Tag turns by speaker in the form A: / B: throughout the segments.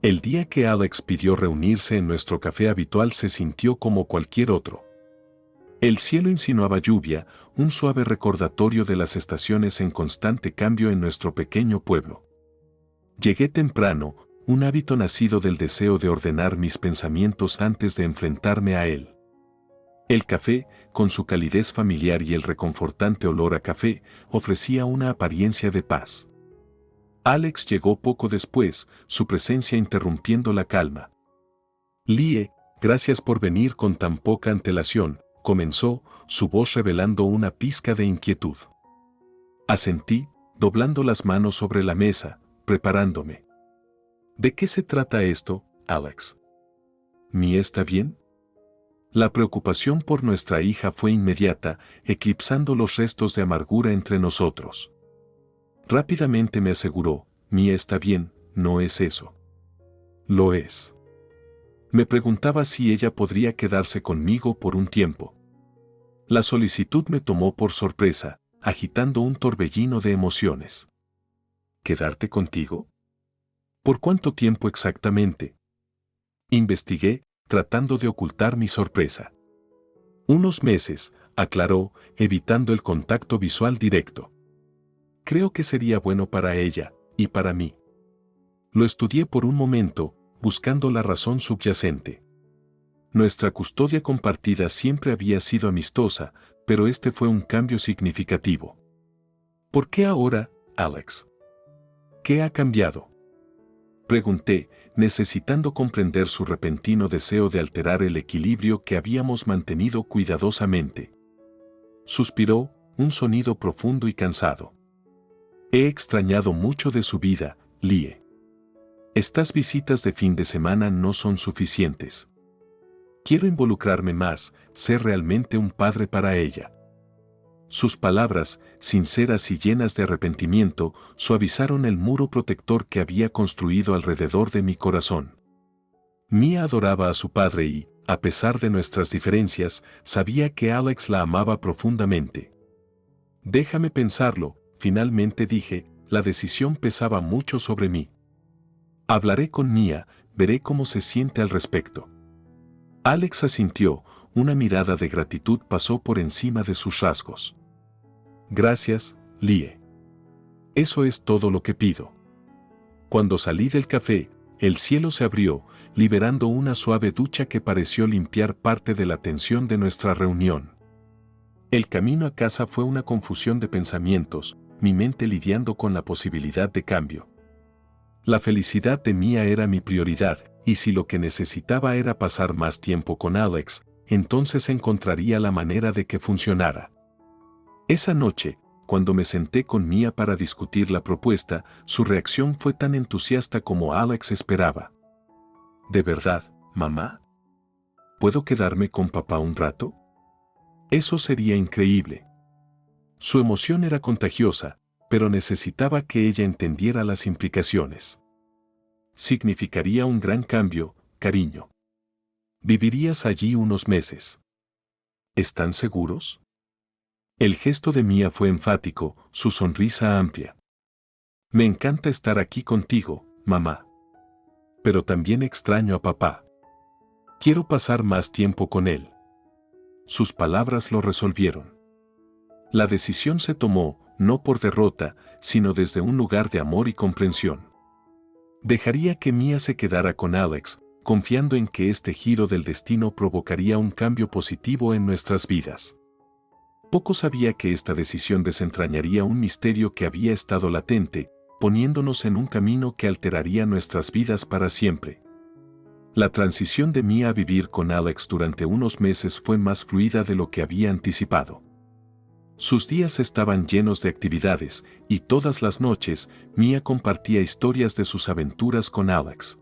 A: El día que Alex pidió reunirse en nuestro café habitual se sintió como cualquier otro. El cielo insinuaba lluvia, un suave recordatorio de las estaciones en constante cambio en nuestro pequeño pueblo. Llegué temprano, un hábito nacido del deseo de ordenar mis pensamientos antes de enfrentarme a él. El café, con su calidez familiar y el reconfortante olor a café, ofrecía una apariencia de paz. Alex llegó poco después, su presencia interrumpiendo la calma. Lie, gracias por venir con tan poca antelación, comenzó, su voz revelando una pizca de inquietud. Asentí, doblando las manos sobre la mesa, preparándome. ¿De qué se trata esto, Alex? ¿Mía está bien? La preocupación por nuestra hija fue inmediata, eclipsando los restos de amargura entre nosotros. Rápidamente me aseguró, Mía está bien, no es eso. Lo es. Me preguntaba si ella podría quedarse conmigo por un tiempo. La solicitud me tomó por sorpresa, agitando un torbellino de emociones. ¿Quedarte contigo? ¿Por cuánto tiempo exactamente? Investigué, tratando de ocultar mi sorpresa. Unos meses, aclaró, evitando el contacto visual directo. Creo que sería bueno para ella, y para mí. Lo estudié por un momento, buscando la razón subyacente. Nuestra custodia compartida siempre había sido amistosa, pero este fue un cambio significativo. ¿Por qué ahora, Alex? ¿Qué ha cambiado? Pregunté, necesitando comprender su repentino deseo de alterar el equilibrio que habíamos mantenido cuidadosamente. Suspiró, un sonido profundo y cansado. He extrañado mucho de su vida, Lie. Estas visitas de fin de semana no son suficientes. Quiero involucrarme más, ser realmente un padre para ella. Sus palabras, sinceras y llenas de arrepentimiento, suavizaron el muro protector que había construido alrededor de mi corazón. Mía adoraba a su padre y, a pesar de nuestras diferencias, sabía que Alex la amaba profundamente. Déjame pensarlo, finalmente dije, la decisión pesaba mucho sobre mí. Hablaré con Mía, veré cómo se siente al respecto. Alex asintió, una mirada de gratitud pasó por encima de sus rasgos. Gracias, Lie. Eso es todo lo que pido. Cuando salí del café, el cielo se abrió, liberando una suave ducha que pareció limpiar parte de la tensión de nuestra reunión. El camino a casa fue una confusión de pensamientos, mi mente lidiando con la posibilidad de cambio. La felicidad de Mía era mi prioridad, y si lo que necesitaba era pasar más tiempo con Alex, entonces encontraría la manera de que funcionara. Esa noche, cuando me senté con Mía para discutir la propuesta, su reacción fue tan entusiasta como Alex esperaba. ¿De verdad, mamá? ¿Puedo quedarme con papá un rato? Eso sería increíble. Su emoción era contagiosa, pero necesitaba que ella entendiera las implicaciones. Significaría un gran cambio, cariño. Vivirías allí unos meses. ¿Están seguros? El gesto de Mía fue enfático, su sonrisa amplia. Me encanta estar aquí contigo, mamá. Pero también extraño a papá. Quiero pasar más tiempo con él. Sus palabras lo resolvieron. La decisión se tomó, no por derrota, sino desde un lugar de amor y comprensión. Dejaría que Mía se quedara con Alex, confiando en que este giro del destino provocaría un cambio positivo en nuestras vidas. Poco sabía que esta decisión desentrañaría un misterio que había estado latente, poniéndonos en un camino que alteraría nuestras vidas para siempre. La transición de Mía a vivir con Alex durante unos meses fue más fluida de lo que había anticipado. Sus días estaban llenos de actividades, y todas las noches, Mía compartía historias de sus aventuras con Alex.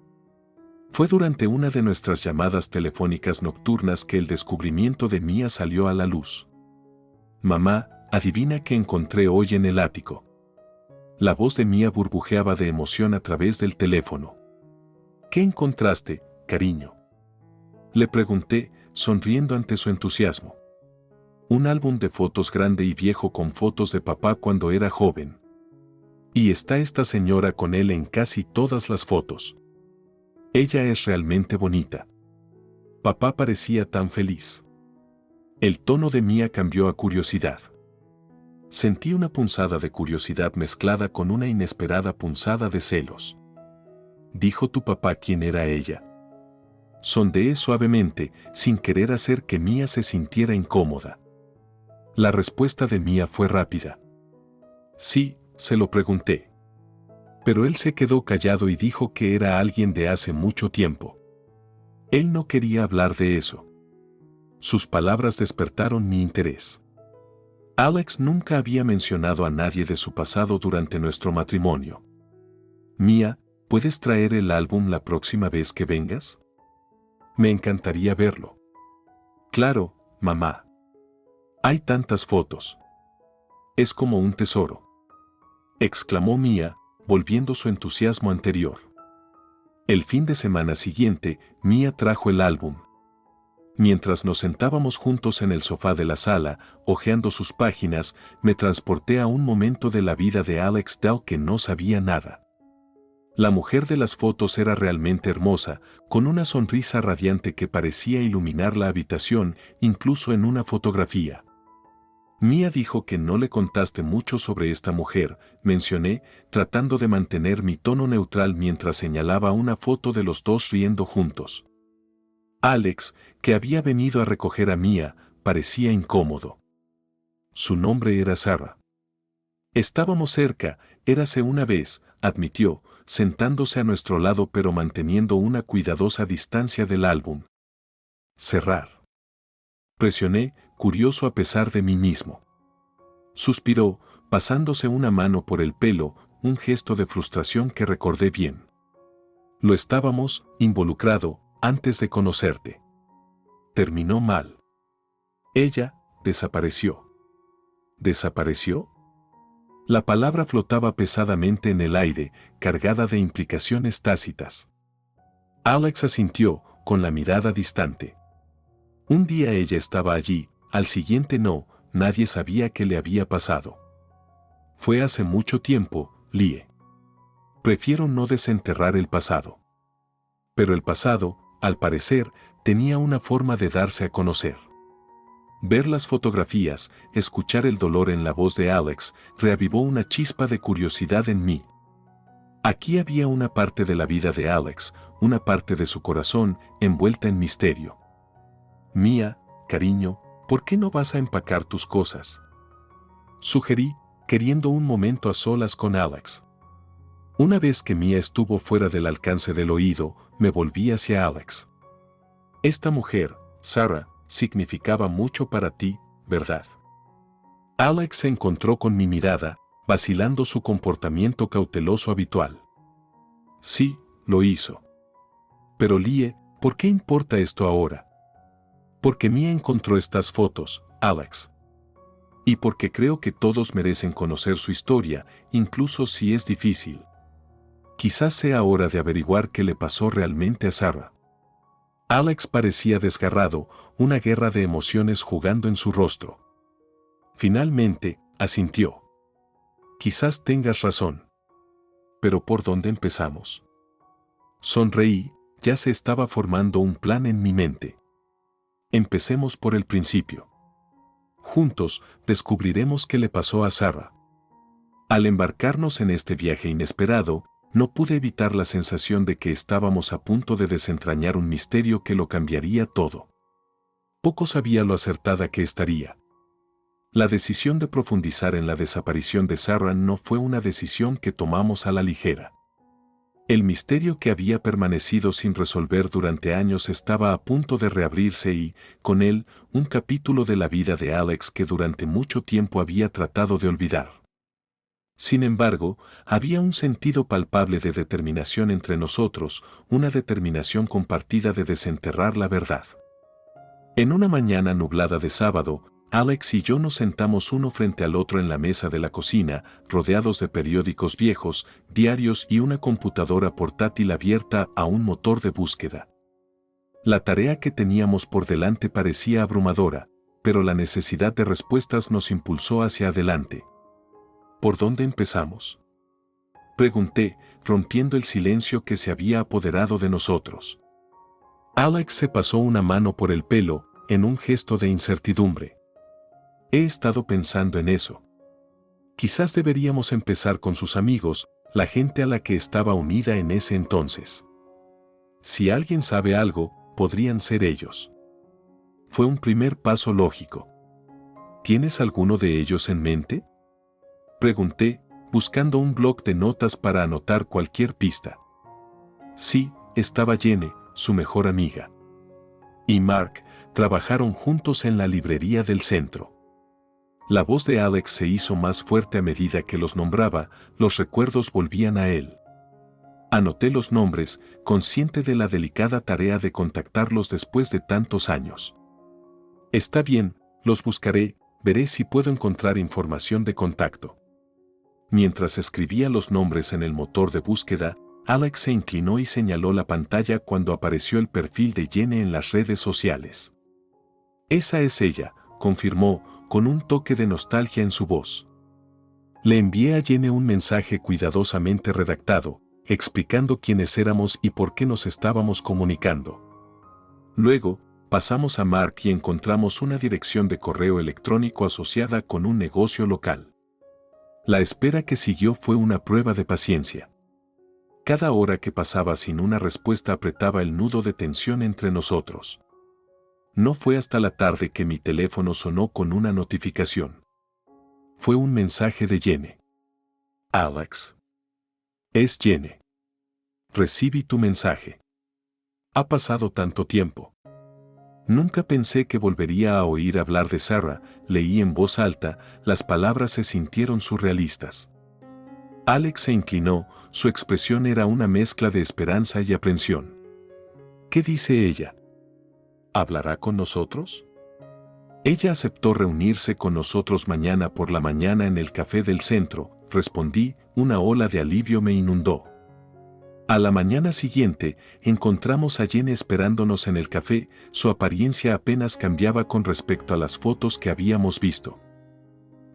A: Fue durante una de nuestras llamadas telefónicas nocturnas que el descubrimiento de Mía salió a la luz. Mamá, adivina qué encontré hoy en el ático. La voz de Mía burbujeaba de emoción a través del teléfono. ¿Qué encontraste, cariño? Le pregunté, sonriendo ante su entusiasmo. Un álbum de fotos grande y viejo con fotos de papá cuando era joven. Y está esta señora con él en casi todas las fotos. Ella es realmente bonita. Papá parecía tan feliz. El tono de Mia cambió a curiosidad. Sentí una punzada de curiosidad mezclada con una inesperada punzada de celos. ¿Dijo tu papá quién era ella? Sondeé suavemente, sin querer hacer que Mia se sintiera incómoda. La respuesta de Mia fue rápida. Sí, se lo pregunté. Pero él se quedó callado y dijo que era alguien de hace mucho tiempo. Él no quería hablar de eso. Sus palabras despertaron mi interés. Alex nunca había mencionado a nadie de su pasado durante nuestro matrimonio. Mia, ¿puedes traer el álbum la próxima vez que vengas? Me encantaría verlo. Claro, mamá. Hay tantas fotos. Es como un tesoro. Exclamó Mia, volviendo su entusiasmo anterior. El fin de semana siguiente, Mia trajo el álbum. Mientras nos sentábamos juntos en el sofá de la sala, hojeando sus páginas, me transporté a un momento de la vida de Alex del que no sabía nada. La mujer de las fotos era realmente hermosa, con una sonrisa radiante que parecía iluminar la habitación, incluso en una fotografía. Mia dijo que no le contaste mucho sobre esta mujer, mencioné, tratando de mantener mi tono neutral mientras señalaba una foto de los dos riendo juntos. Alex, que había venido a recoger a Mia, parecía incómodo. Su nombre era Sarah. Estábamos cerca, érase una vez, admitió, sentándose a nuestro lado pero manteniendo una cuidadosa distancia del álbum. Cerrar. Presioné, curioso a pesar de mí mismo. Suspiró, pasándose una mano por el pelo, un gesto de frustración que recordé bien. Lo estábamos, involucrado, antes de conocerte. Terminó mal. Ella desapareció. ¿Desapareció? La palabra flotaba pesadamente en el aire, cargada de implicaciones tácitas. Alex asintió, con la mirada distante. Un día ella estaba allí, al siguiente no, nadie sabía qué le había pasado. Fue hace mucho tiempo, Lie. Prefiero no desenterrar el pasado. Pero el pasado, al parecer, tenía una forma de darse a conocer. Ver las fotografías, escuchar el dolor en la voz de Alex, reavivó una chispa de curiosidad en mí. Aquí había una parte de la vida de Alex, una parte de su corazón, envuelta en misterio. Mia, cariño, ¿por qué no vas a empacar tus cosas? Sugerí, queriendo un momento a solas con Alex. Una vez que Mia estuvo fuera del alcance del oído, me volví hacia Alex. Esta mujer, Sarah, significaba mucho para ti, ¿verdad? Alex se encontró con mi mirada, vacilando su comportamiento cauteloso habitual. Sí, lo hizo. Pero Lie, ¿por qué importa esto ahora? Porque Mia encontró estas fotos, Alex. Y porque creo que todos merecen conocer su historia, incluso si es difícil. Quizás sea hora de averiguar qué le pasó realmente a Sarah. Alex parecía desgarrado, una guerra de emociones jugando en su rostro. Finalmente, asintió. Quizás tengas razón. Pero ¿por dónde empezamos? Sonreí, ya se estaba formando un plan en mi mente. Empecemos por el principio. Juntos, descubriremos qué le pasó a Sarah. Al embarcarnos en este viaje inesperado, no pude evitar la sensación de que estábamos a punto de desentrañar un misterio que lo cambiaría todo. Poco sabía lo acertada que estaría. La decisión de profundizar en la desaparición de Sarah no fue una decisión que tomamos a la ligera. El misterio que había permanecido sin resolver durante años estaba a punto de reabrirse y, con él, un capítulo de la vida de Alex que durante mucho tiempo había tratado de olvidar. Sin embargo, había un sentido palpable de determinación entre nosotros, una determinación compartida de desenterrar la verdad. En una mañana nublada de sábado, Alex y yo nos sentamos uno frente al otro en la mesa de la cocina, rodeados de periódicos viejos, diarios y una computadora portátil abierta a un motor de búsqueda. La tarea que teníamos por delante parecía abrumadora, pero la necesidad de respuestas nos impulsó hacia adelante. ¿Por dónde empezamos? Pregunté, rompiendo el silencio que se había apoderado de nosotros. Alex se pasó una mano por el pelo, en un gesto de incertidumbre. He estado pensando en eso. Quizás deberíamos empezar con sus amigos, la gente a la que estaba unida en ese entonces. Si alguien sabe algo, podrían ser ellos. Fue un primer paso lógico. ¿Tienes alguno de ellos en mente? Pregunté, buscando un bloc de notas para anotar cualquier pista. Sí, estaba Jenny, su mejor amiga. Y Mark trabajaron juntos en la librería del centro. La voz de Alex se hizo más fuerte a medida que los nombraba, los recuerdos volvían a él. Anoté los nombres, consciente de la delicada tarea de contactarlos después de tantos años. Está bien, los buscaré, veré si puedo encontrar información de contacto. Mientras escribía los nombres en el motor de búsqueda, Alex se inclinó y señaló la pantalla cuando apareció el perfil de Jenny en las redes sociales. Esa es ella, confirmó, con un toque de nostalgia en su voz. Le envié a Jenny un mensaje cuidadosamente redactado, explicando quiénes éramos y por qué nos estábamos comunicando. Luego, pasamos a Mark y encontramos una dirección de correo electrónico asociada con un negocio local. La espera que siguió fue una prueba de paciencia. Cada hora que pasaba sin una respuesta apretaba el nudo de tensión entre nosotros. No fue hasta la tarde que mi teléfono sonó con una notificación. Fue un mensaje de Jenny. Alex. Es Jenny. Recibí tu mensaje. Ha pasado tanto tiempo. Nunca pensé que volvería a oír hablar de Sarah, leí en voz alta, las palabras se sintieron surrealistas. Alex se inclinó, su expresión era una mezcla de esperanza y aprensión. ¿Qué dice ella? ¿Hablará con nosotros? Ella aceptó reunirse con nosotros mañana por la mañana en el café del centro, respondí, una ola de alivio me inundó. A la mañana siguiente, encontramos a Jenny esperándonos en el café, su apariencia apenas cambiaba con respecto a las fotos que habíamos visto.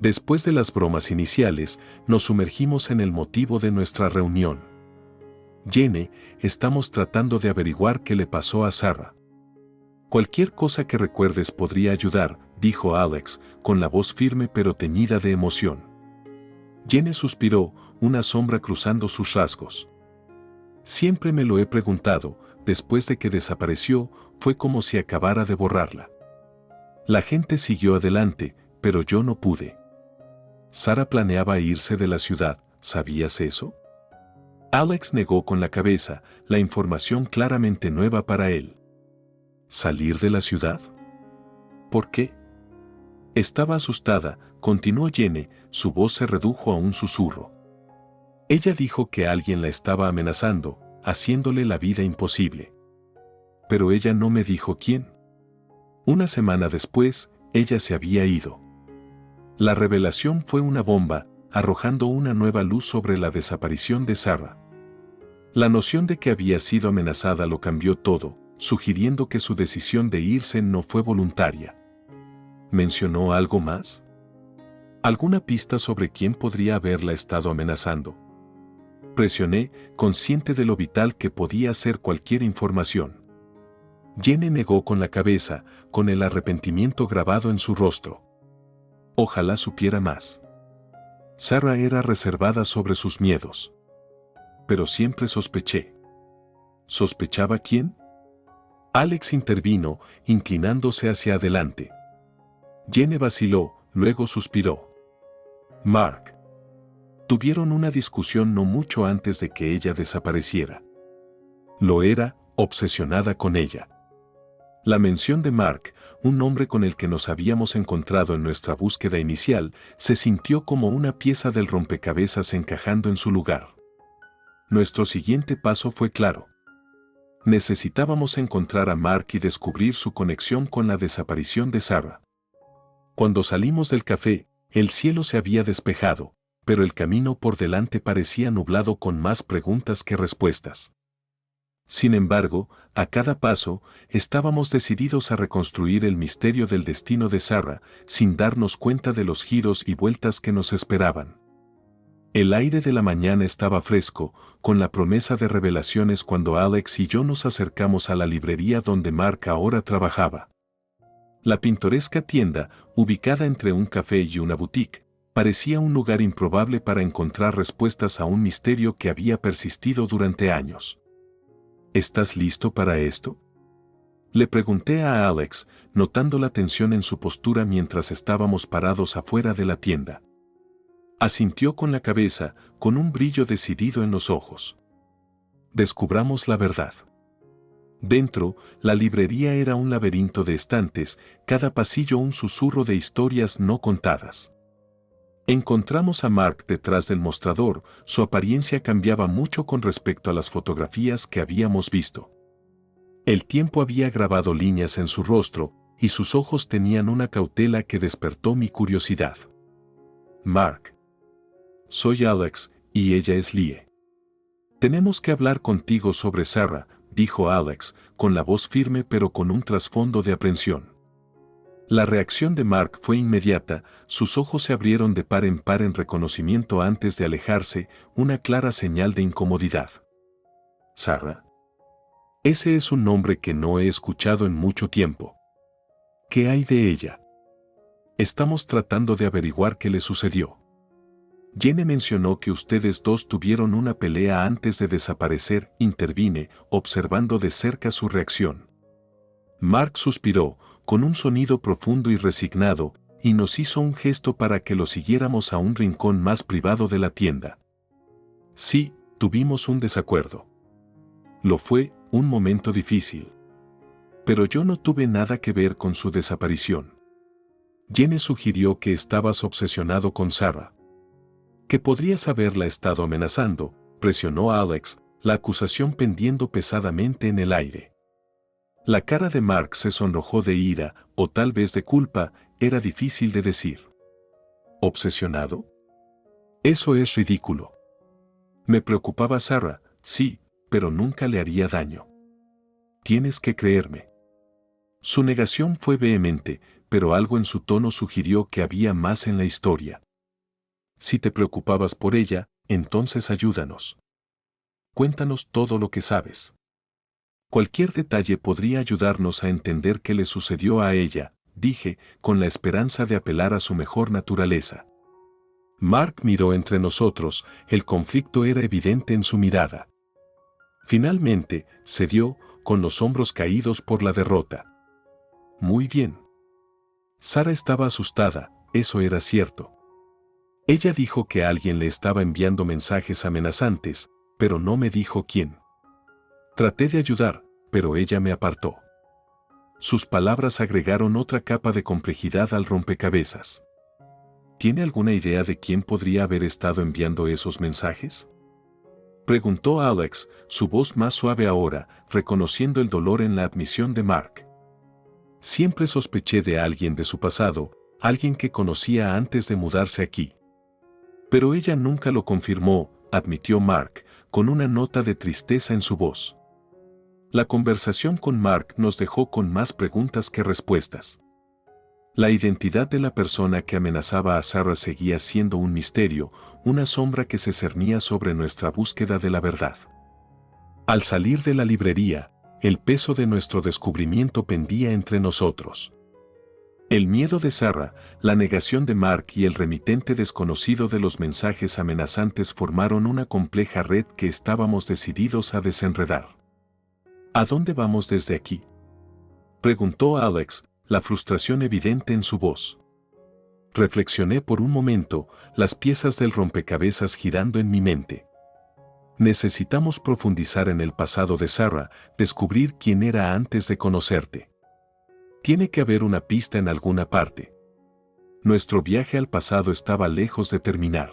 A: Después de las bromas iniciales, nos sumergimos en el motivo de nuestra reunión. Jenny, estamos tratando de averiguar qué le pasó a Sarah. Cualquier cosa que recuerdes podría ayudar, dijo Alex, con la voz firme pero teñida de emoción. Jenny suspiró, una sombra cruzando sus rasgos. Siempre me lo he preguntado, después de que desapareció, fue como si acabara de borrarla. La gente siguió adelante, pero yo no pude. Sarah planeaba irse de la ciudad, ¿sabías eso? Alex negó con la cabeza, la información claramente nueva para él. ¿Salir de la ciudad? ¿Por qué? Estaba asustada, continuó Jenny, su voz se redujo a un susurro. Ella dijo que alguien la estaba amenazando, haciéndole la vida imposible. Pero ella no me dijo quién. Una semana después, ella se había ido. La revelación fue una bomba, arrojando una nueva luz sobre la desaparición de Sarah. La noción de que había sido amenazada lo cambió todo, sugiriendo que su decisión de irse no fue voluntaria. ¿Mencionó algo más? ¿Alguna pista sobre quién podría haberla estado amenazando? Presioné, consciente de lo vital que podía ser cualquier información. Jenny negó con la cabeza, con el arrepentimiento grabado en su rostro. Ojalá supiera más. Sarah era reservada sobre sus miedos. Pero siempre sospeché. ¿Sospechaba quién? Alex intervino, inclinándose hacia adelante. Jenny vaciló, luego suspiró. Mark. Tuvieron una discusión no mucho antes de que ella desapareciera. Lo era, obsesionada con ella. La mención de Mark, un hombre con el que nos habíamos encontrado en nuestra búsqueda inicial, se sintió como una pieza del rompecabezas encajando en su lugar. Nuestro siguiente paso fue claro. Necesitábamos encontrar a Mark y descubrir su conexión con la desaparición de Sarah. Cuando salimos del café, el cielo se había despejado, pero el camino por delante parecía nublado con más preguntas que respuestas. Sin embargo, a cada paso, estábamos decididos a reconstruir el misterio del destino de Sarah, sin darnos cuenta de los giros y vueltas que nos esperaban. El aire de la mañana estaba fresco, con la promesa de revelaciones cuando Alex y yo nos acercamos a la librería donde Mark ahora trabajaba. La pintoresca tienda, ubicada entre un café y una boutique, parecía un lugar improbable para encontrar respuestas a un misterio que había persistido durante años. ¿Estás listo para esto?, le pregunté a Alex, notando la tensión en su postura mientras estábamos parados afuera de la tienda. Asintió con la cabeza, con un brillo decidido en los ojos. Descubramos la verdad. Dentro, la librería era un laberinto de estantes, cada pasillo un susurro de historias no contadas. Encontramos a Mark detrás del mostrador, su apariencia cambiaba mucho con respecto a las fotografías que habíamos visto. El tiempo había grabado líneas en su rostro, y sus ojos tenían una cautela que despertó mi curiosidad. Mark. Soy Alex, y ella es Lie. Tenemos que hablar contigo sobre Sarah, dijo Alex, con la voz firme pero con un trasfondo de aprensión. La reacción de Mark fue inmediata, sus ojos se abrieron de par en reconocimiento antes de alejarse, una clara señal de incomodidad. ¿Sarah? Ese es un nombre que no he escuchado en mucho tiempo. ¿Qué hay de ella? Estamos tratando de averiguar qué le sucedió. Jenny mencionó que ustedes dos tuvieron una pelea antes de desaparecer, intervine, observando de cerca su reacción. Mark suspiró, con un sonido profundo y resignado, y nos hizo un gesto para que lo siguiéramos a un rincón más privado de la tienda. Sí, tuvimos un desacuerdo. Lo fue, un momento difícil. Pero yo no tuve nada que ver con su desaparición. Jenny sugirió que estabas obsesionado con Sarah. Que podrías haberla estado amenazando, presionó a Alex, la acusación pendiendo pesadamente en el aire. La cara de Mark se sonrojó de ira, o tal vez de culpa, era difícil de decir. ¿Obsesionado? Eso es ridículo. Me preocupaba Sarah, sí, pero nunca le haría daño. Tienes que creerme. Su negación fue vehemente, pero algo en su tono sugirió que había más en la historia. Si te preocupabas por ella, entonces ayúdanos. Cuéntanos todo lo que sabes. Cualquier detalle podría ayudarnos a entender qué le sucedió a ella, dije, con la esperanza de apelar a su mejor naturaleza. Mark miró entre nosotros, el conflicto era evidente en su mirada. Finalmente, cedió, con los hombros caídos por la derrota. Muy bien. Sarah estaba asustada, eso era cierto. Ella dijo que alguien le estaba enviando mensajes amenazantes, pero no me dijo quién. Traté de ayudar, pero ella me apartó. Sus palabras agregaron otra capa de complejidad al rompecabezas. ¿Tiene alguna idea de quién podría haber estado enviando esos mensajes?, preguntó Alex, su voz más suave ahora, reconociendo el dolor en la admisión de Mark. Siempre sospeché de alguien de su pasado, alguien que conocía antes de mudarse aquí. Pero ella nunca lo confirmó, admitió Mark, con una nota de tristeza en su voz. La conversación con Mark nos dejó con más preguntas que respuestas. La identidad de la persona que amenazaba a Sarah seguía siendo un misterio, una sombra que se cernía sobre nuestra búsqueda de la verdad. Al salir de la librería, el peso de nuestro descubrimiento pendía entre nosotros. El miedo de Sarah, la negación de Mark y el remitente desconocido de los mensajes amenazantes formaron una compleja red que estábamos decididos a desenredar. ¿A dónde vamos desde aquí?, preguntó Alex, la frustración evidente en su voz. Reflexioné por un momento, las piezas del rompecabezas girando en mi mente. Necesitamos profundizar en el pasado de Sarah, descubrir quién era antes de conocerte. Tiene que haber una pista en alguna parte. Nuestro viaje al pasado estaba lejos de terminar.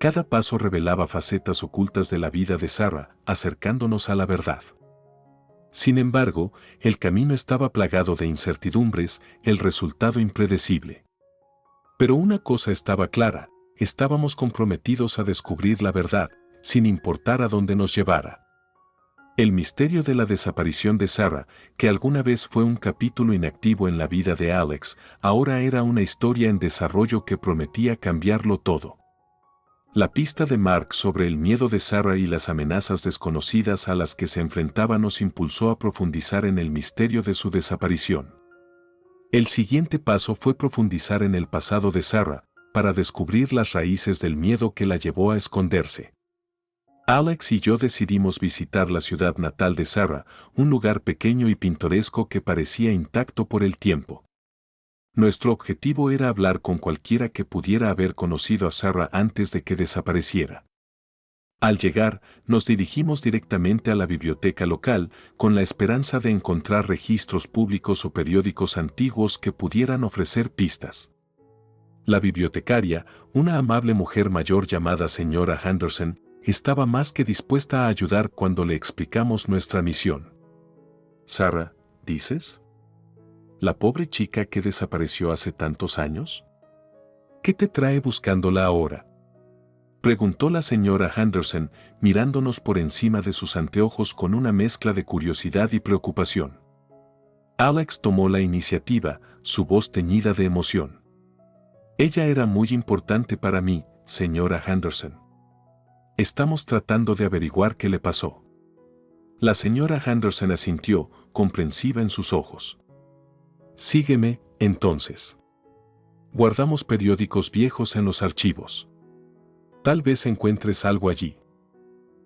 A: Cada paso revelaba facetas ocultas de la vida de Sarah, acercándonos a la verdad. Sin embargo, el camino estaba plagado de incertidumbres, el resultado impredecible. Pero una cosa estaba clara, estábamos comprometidos a descubrir la verdad, sin importar a dónde nos llevara. El misterio de la desaparición de Sarah, que alguna vez fue un capítulo inactivo en la vida de Alex, ahora era una historia en desarrollo que prometía cambiarlo todo. La pista de Mark sobre el miedo de Sarah y las amenazas desconocidas a las que se enfrentaba nos impulsó a profundizar en el misterio de su desaparición. El siguiente paso fue profundizar en el pasado de Sarah, para descubrir las raíces del miedo que la llevó a esconderse. Alex y yo decidimos visitar la ciudad natal de Sarah, un lugar pequeño y pintoresco que parecía intacto por el tiempo. Nuestro objetivo era hablar con cualquiera que pudiera haber conocido a Sarah antes de que desapareciera. Al llegar, nos dirigimos directamente a la biblioteca local, con la esperanza de encontrar registros públicos o periódicos antiguos que pudieran ofrecer pistas. La bibliotecaria, una amable mujer mayor llamada señora Henderson, estaba más que dispuesta a ayudar cuando le explicamos nuestra misión. «Sarah, ¿dices? ¿La pobre chica que desapareció hace tantos años? ¿Qué te trae buscándola ahora?», preguntó la señora Henderson, mirándonos por encima de sus anteojos con una mezcla de curiosidad y preocupación. Alex tomó la iniciativa, su voz teñida de emoción. «Ella era muy importante para mí, señora Henderson. Estamos tratando de averiguar qué le pasó». La señora Henderson asintió, comprensiva en sus ojos. «Sígueme, entonces. Guardamos periódicos viejos en los archivos. Tal vez encuentres algo allí».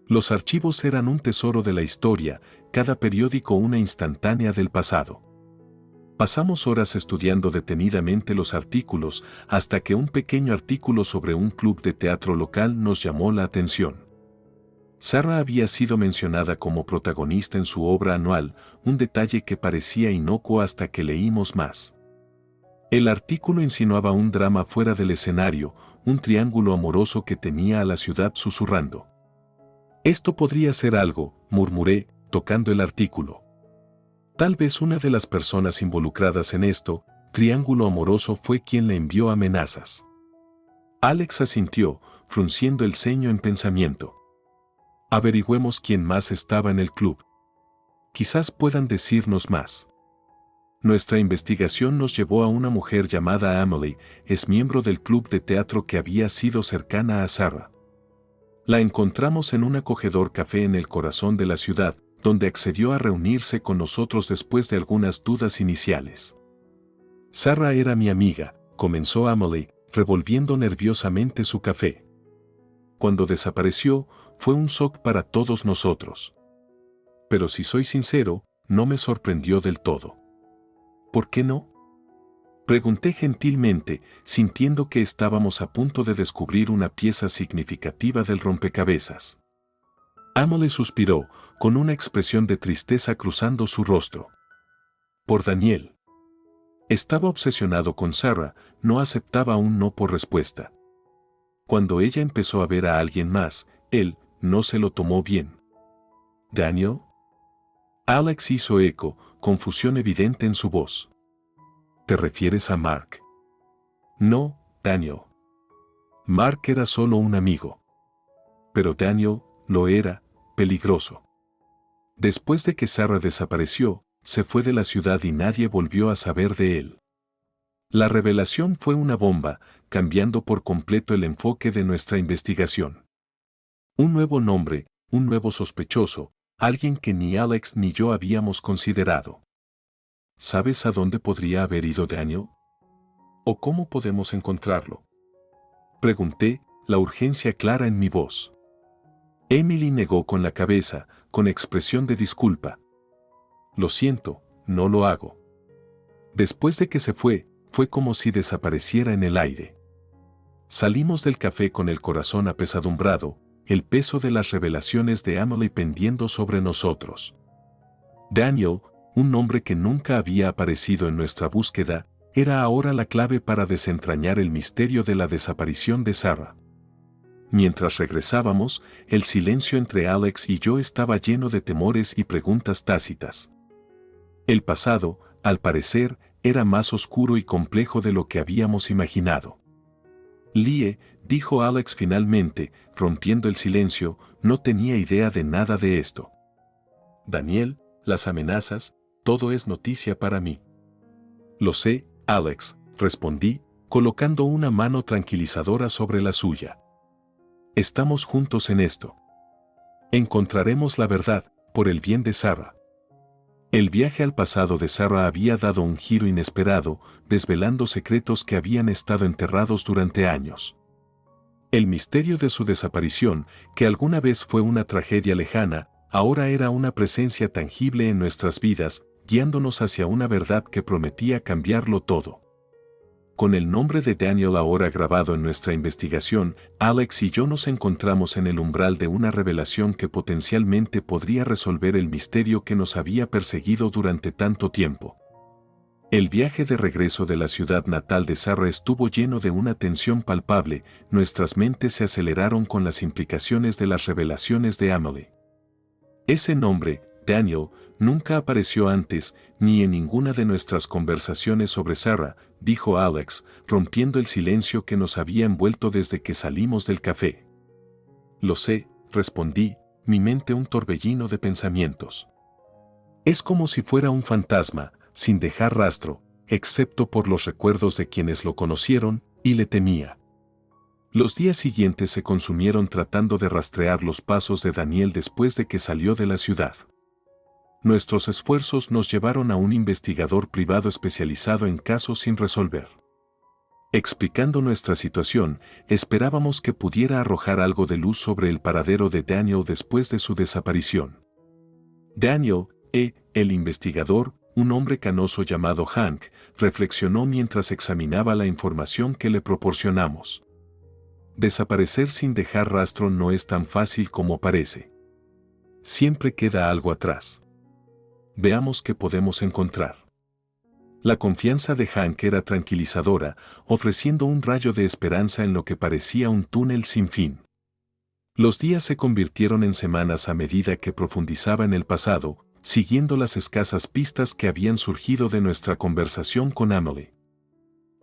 A: Los archivos eran un tesoro de la historia, cada periódico una instantánea del pasado. Pasamos horas estudiando detenidamente los artículos hasta que un pequeño artículo sobre un club de teatro local nos llamó la atención. Sarah había sido mencionada como protagonista en su obra anual, un detalle que parecía inocuo hasta que leímos más. El artículo insinuaba un drama fuera del escenario, un triángulo amoroso que tenía a la ciudad susurrando. «Esto podría ser algo», murmuré, tocando el artículo. Tal vez una de las personas involucradas en esto, triángulo amoroso, fue quien le envió amenazas. Alex asintió, frunciendo el ceño en pensamiento. «Averigüemos quién más estaba en el club. Quizás puedan decirnos más». Nuestra investigación nos llevó a una mujer llamada Emily, es miembro del club de teatro que había sido cercana a Sarah. La encontramos en un acogedor café en el corazón de la ciudad, donde accedió a reunirse con nosotros después de algunas dudas iniciales. «Sarah era mi amiga», comenzó Emily, revolviendo nerviosamente su café. «Cuando desapareció, fue un shock para todos nosotros. Pero si soy sincero, no me sorprendió del todo». «¿Por qué no?», pregunté gentilmente, sintiendo que estábamos a punto de descubrir una pieza significativa del rompecabezas. Emily suspiró, con una expresión de tristeza cruzando su rostro. «Por Daniel. Estaba obsesionado con Sarah, no aceptaba un no por respuesta. Cuando ella empezó a ver a alguien más, él no se lo tomó bien». «¿Daniel?». Alex hizo eco, confusión evidente en su voz. «¿Te refieres a Mark?». «No, Daniel. Mark era solo un amigo. Pero Daniel lo era, peligroso. Después de que Sarah desapareció, se fue de la ciudad y nadie volvió a saber de él». La revelación fue una bomba, cambiando por completo el enfoque de nuestra investigación. Un nuevo nombre, un nuevo sospechoso, alguien que ni Alex ni yo habíamos considerado. «¿Sabes a dónde podría haber ido Daniel? ¿O cómo podemos encontrarlo?», pregunté, la urgencia clara en mi voz. Emily negó con la cabeza, con expresión de disculpa. «Lo siento, no lo hago». Después de que se fue como si desapareciera en el aire. Salimos del café con el corazón apesadumbrado, el peso de las revelaciones de Emily pendiendo sobre nosotros. Daniel, un nombre que nunca había aparecido en nuestra búsqueda, era ahora la clave para desentrañar el misterio de la desaparición de Sarah. Mientras regresábamos, el silencio entre Alex y yo estaba lleno de temores y preguntas tácitas. El pasado, al parecer, era más oscuro y complejo de lo que habíamos imaginado. «Lie», dijo Alex finalmente, rompiendo el silencio, no tenía idea de nada de esto. «Daniel, las amenazas, todo es noticia para mí». «Lo sé, Alex», respondí, colocando una mano tranquilizadora sobre la suya. Estamos juntos en esto. Encontraremos la verdad, por el bien de Sarah. El viaje al pasado de Sarah había dado un giro inesperado, desvelando secretos que habían estado enterrados durante años. El misterio de su desaparición, que alguna vez fue una tragedia lejana, ahora era una presencia tangible en nuestras vidas, guiándonos hacia una verdad que prometía cambiarlo todo. Con el nombre de Daniel ahora grabado en nuestra investigación, Alex y yo nos encontramos en el umbral de una revelación que potencialmente podría resolver el misterio que nos había perseguido durante tanto tiempo. El viaje de regreso de la ciudad natal de Sarah estuvo lleno de una tensión palpable, nuestras mentes se aceleraron con las implicaciones de las revelaciones de Emily. Ese nombre, Daniel, nunca apareció antes, ni en ninguna de nuestras conversaciones sobre Sarah, dijo Alex, rompiendo el silencio que nos había envuelto desde que salimos del café. Lo sé, respondí, mi mente un torbellino de pensamientos. Es como si fuera un fantasma, sin dejar rastro, excepto por los recuerdos de quienes lo conocieron, y le temía. Los días siguientes se consumieron tratando de rastrear los pasos de Daniel después de que salió de la ciudad. Nuestros esfuerzos nos llevaron a un investigador privado especializado en casos sin resolver. Explicando nuestra situación, esperábamos que pudiera arrojar algo de luz sobre el paradero de Daniel después de su desaparición. Daniel, el investigador, un hombre canoso llamado Hank, reflexionó mientras examinaba la información que le proporcionamos. Desaparecer sin dejar rastro no es tan fácil como parece. Siempre queda algo atrás. Veamos qué podemos encontrar. La confianza de Hank era tranquilizadora, ofreciendo un rayo de esperanza en lo que parecía un túnel sin fin. Los días se convirtieron en semanas a medida que profundizaba en el pasado, siguiendo las escasas pistas que habían surgido de nuestra conversación con Emily.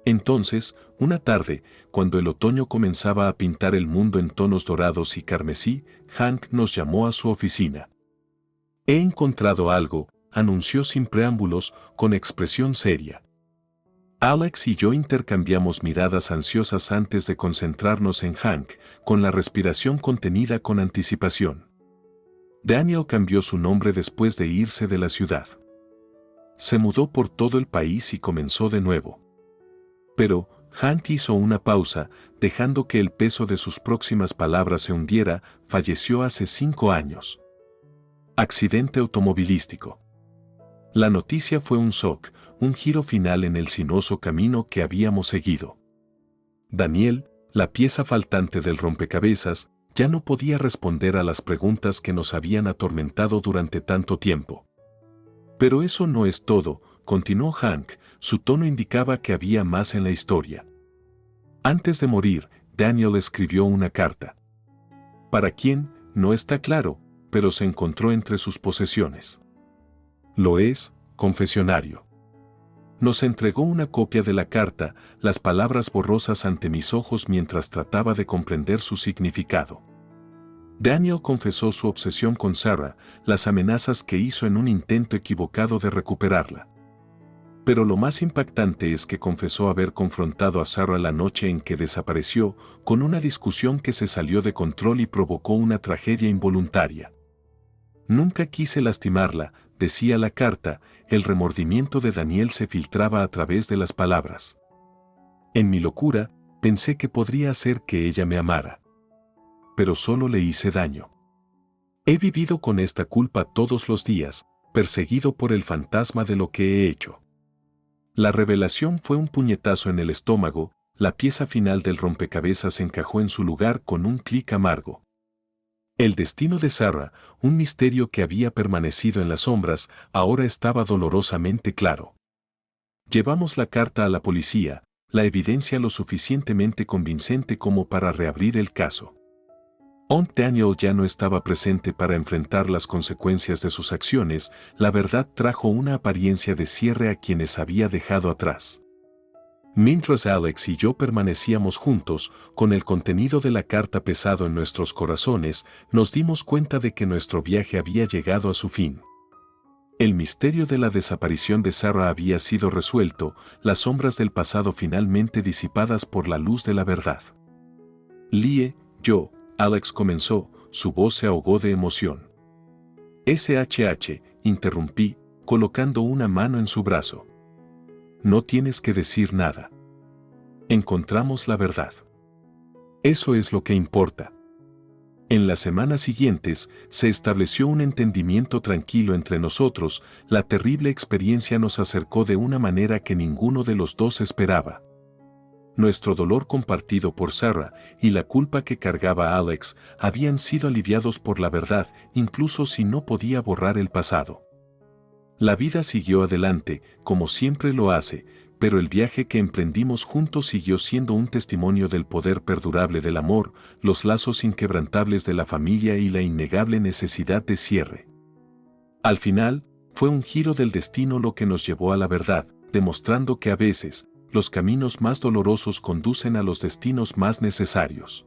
A: Entonces, una tarde, cuando el otoño comenzaba a pintar el mundo en tonos dorados y carmesí, Hank nos llamó a su oficina. He encontrado algo, anunció sin preámbulos, con expresión seria. Alex y yo intercambiamos miradas ansiosas antes de concentrarnos en Hank, con la respiración contenida con anticipación. Daniel cambió su nombre después de irse de la ciudad. Se mudó por todo el país y comenzó de nuevo. Pero, Hank hizo una pausa, dejando que el peso de sus próximas palabras se hundiera, falleció hace 5 años. Accidente automovilístico. La noticia fue un shock, un giro final en el sinuoso camino que habíamos seguido. Daniel, la pieza faltante del rompecabezas, ya no podía responder a las preguntas que nos habían atormentado durante tanto tiempo. Pero eso no es todo, continuó Hank, su tono indicaba que había más en la historia. Antes de morir, Daniel escribió una carta. ¿Para quién? No está claro, pero se encontró entre sus posesiones. Lo es, confesionario. Nos entregó una copia de la carta, las palabras borrosas ante mis ojos mientras trataba de comprender su significado. Daniel confesó su obsesión con Sarah, las amenazas que hizo en un intento equivocado de recuperarla. Pero lo más impactante es que confesó haber confrontado a Sarah la noche en que desapareció, con una discusión que se salió de control y provocó una tragedia involuntaria. Nunca quise lastimarla, decía la carta, el remordimiento de Daniel se filtraba a través de las palabras. En mi locura, pensé que podría hacer que ella me amara. Pero solo le hice daño. He vivido con esta culpa todos los días, perseguido por el fantasma de lo que he hecho. La revelación fue un puñetazo en el estómago, la pieza final del rompecabezas encajó en su lugar con un clic amargo. El destino de Sarah, un misterio que había permanecido en las sombras, ahora estaba dolorosamente claro. Llevamos la carta a la policía, la evidencia lo suficientemente convincente como para reabrir el caso. Daniel ya no estaba presente para enfrentar las consecuencias de sus acciones, la verdad trajo una apariencia de cierre a quienes había dejado atrás. Mientras Alex y yo permanecíamos juntos, con el contenido de la carta pesado en nuestros corazones, nos dimos cuenta de que nuestro viaje había llegado a su fin. El misterio de la desaparición de Sarah había sido resuelto, las sombras del pasado finalmente disipadas por la luz de la verdad. Lie, yo, Alex comenzó, su voz se ahogó de emoción. SHH, interrumpí, colocando una mano en su brazo. No tienes que decir nada. Encontramos la verdad. Eso es lo que importa. En las semanas siguientes, se estableció un entendimiento tranquilo entre nosotros. La terrible experiencia nos acercó de una manera que ninguno de los dos esperaba. Nuestro dolor compartido por Sarah y la culpa que cargaba Alex habían sido aliviados por la verdad, incluso si no podía borrar el pasado. La vida siguió adelante, como siempre lo hace, pero el viaje que emprendimos juntos siguió siendo un testimonio del poder perdurable del amor, los lazos inquebrantables de la familia y la innegable necesidad de cierre. Al final, fue un giro del destino lo que nos llevó a la verdad, demostrando que a veces, los caminos más dolorosos conducen a los destinos más necesarios.